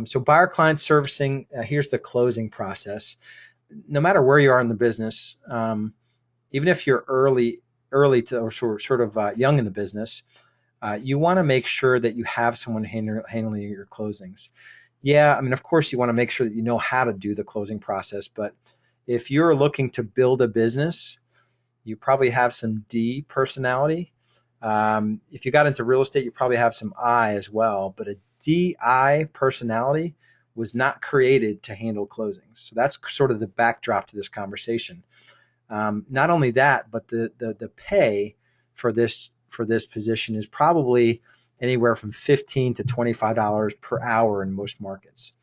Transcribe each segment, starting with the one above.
So buyer client servicing, here's the closing process. No matter where you are in the business, even if you're early to or sort of young in the business, you want to make sure that you have someone handling your closings. Yeah, I mean, of course, you want to make sure that you know how to do the closing process. But if you're looking to build a business, you probably have some D personality. If you got into real estate, you probably have some I as well. But a DI personality was not created to handle closings. So that's sort of the backdrop to this conversation. Not only that, but the pay for this position is probably anywhere from $15 to $25 per hour in most markets.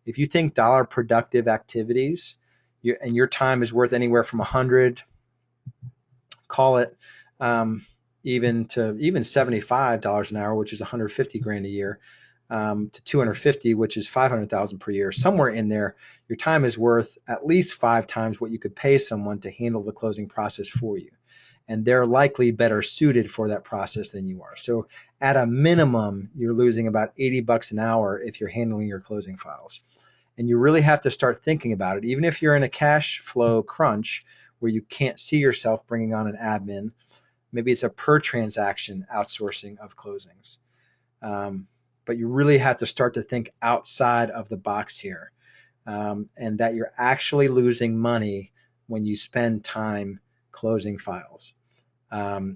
If you think dollar productive activities, and your time is worth anywhere from 100, call it even $75 an hour, which is 150 grand a year, to 250, which is 500,000 per year, somewhere in there, your time is worth at least 5 times what you could pay someone to handle the closing process for you. And they're likely better suited for that process than you are. So at a minimum, you're losing about $80 an hour if you're handling your closing files. And you really have to start thinking about it. Even if you're in a cash flow crunch where you can't see yourself bringing on an admin, maybe it's a per transaction outsourcing of closings. But you really have to start to think outside of the box here, and that you're actually losing money when you spend time closing files.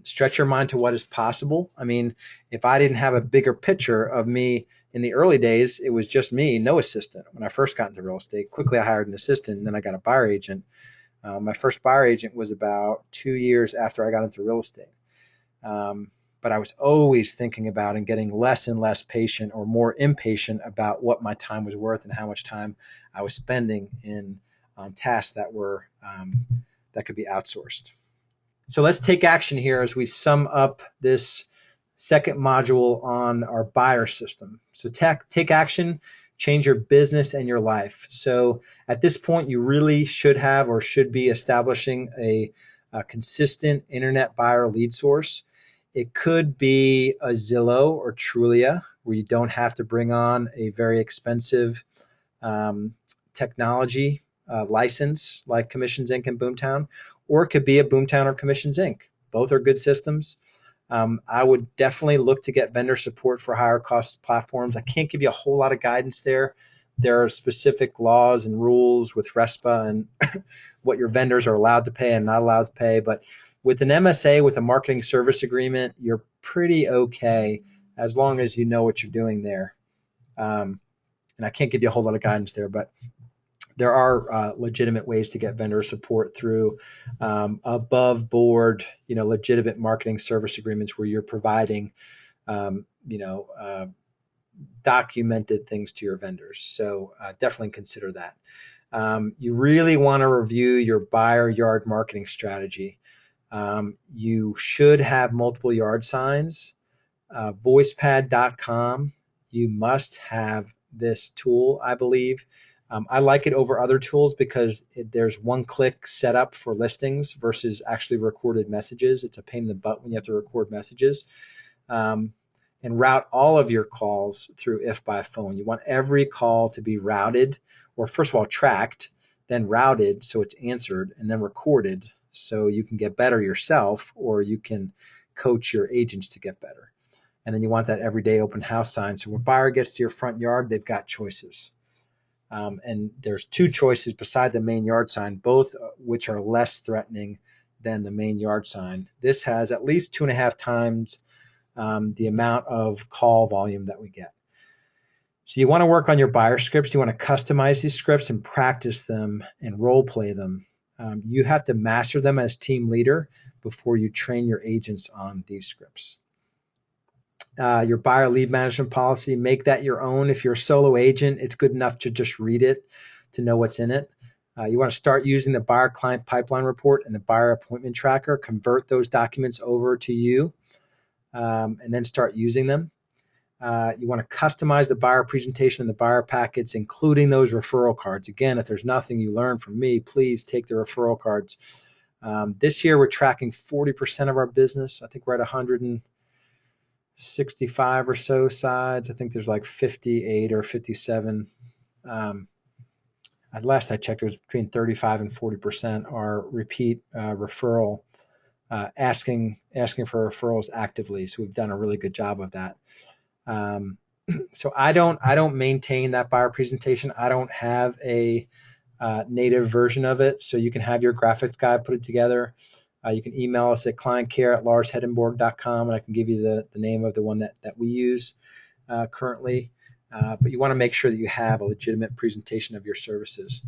Stretch your mind to what is possible. I mean, if I didn't have a bigger picture of me in the early days, it was just me, no assistant. When I first got into real estate, quickly I hired an assistant, and then I got a buyer agent. My first buyer agent was about 2 years after I got into real estate. But I was always thinking about and getting less and less patient or more impatient about what my time was worth and how much time I was spending in tasks that were that could be outsourced. So let's take action here as we sum up this second module on our buyer system. So take action, change your business and your life. So at this point, you really should have or should be establishing a consistent internet buyer lead source. It could be a Zillow or Trulia, where you don't have to bring on a very expensive technology license like Commissions Inc. and Boomtown, or it could be a Boomtown or Commissions Inc. Both are good systems. I would definitely look to get vendor support for higher cost platforms. I can't give you a whole lot of guidance there. There are specific laws and rules with RESPA and what your vendors are allowed to pay and not allowed to pay. But with an MSA, with a marketing service agreement, you're pretty okay as long as you know what you're doing there. And I can't give you a whole lot of guidance there, but there are legitimate ways to get vendor support through above board, legitimate marketing service agreements where you're providing, documented things to your vendors. So definitely consider that. You really want to review your buyer yard marketing strategy. You should have multiple yard signs. Voicepad.com. You must have this tool, I believe. I like it over other tools because there's one-click setup for listings versus actually recorded messages. It's a pain in the butt when you have to record messages. And route all of your calls through if by phone. You want every call to be routed, or first of all, tracked, then routed so it's answered, and then recorded so you can get better yourself, or you can coach your agents to get better. And then you want that everyday open house sign. So when a buyer gets to your front yard, they've got choices. And there's two choices beside the main yard sign, both which are less threatening than the main yard sign. This has at least 2.5 times the amount of call volume that we get. So you want to work on your buyer scripts. You want to customize these scripts and practice them and role play them. You have to master them as team leader before you train your agents on these scripts. Your buyer lead management policy, make that your own. If you're a solo agent, it's good enough to just read it to know what's in it. You want to start using the buyer client pipeline report and the buyer appointment tracker, convert those documents over to you, and then start using them. You want to customize the buyer presentation and the buyer packets, including those referral cards. Again, if there's nothing you learn from me, please take the referral cards. This year, we're tracking 40% of our business. I think we're at 100 and 65 or so sides. I think there's like 58 or 57. At last I checked, it was between 35 and 40% are repeat referral, asking for referrals actively. So we've done a really good job of that. So I don't maintain that buyer presentation. I don't have a native version of it. So you can have your graphics guy put it together. You can email us at clientcare@larshedenborg.com, and I can give you the name of the one that we use currently. But you want to make sure that you have a legitimate presentation of your services.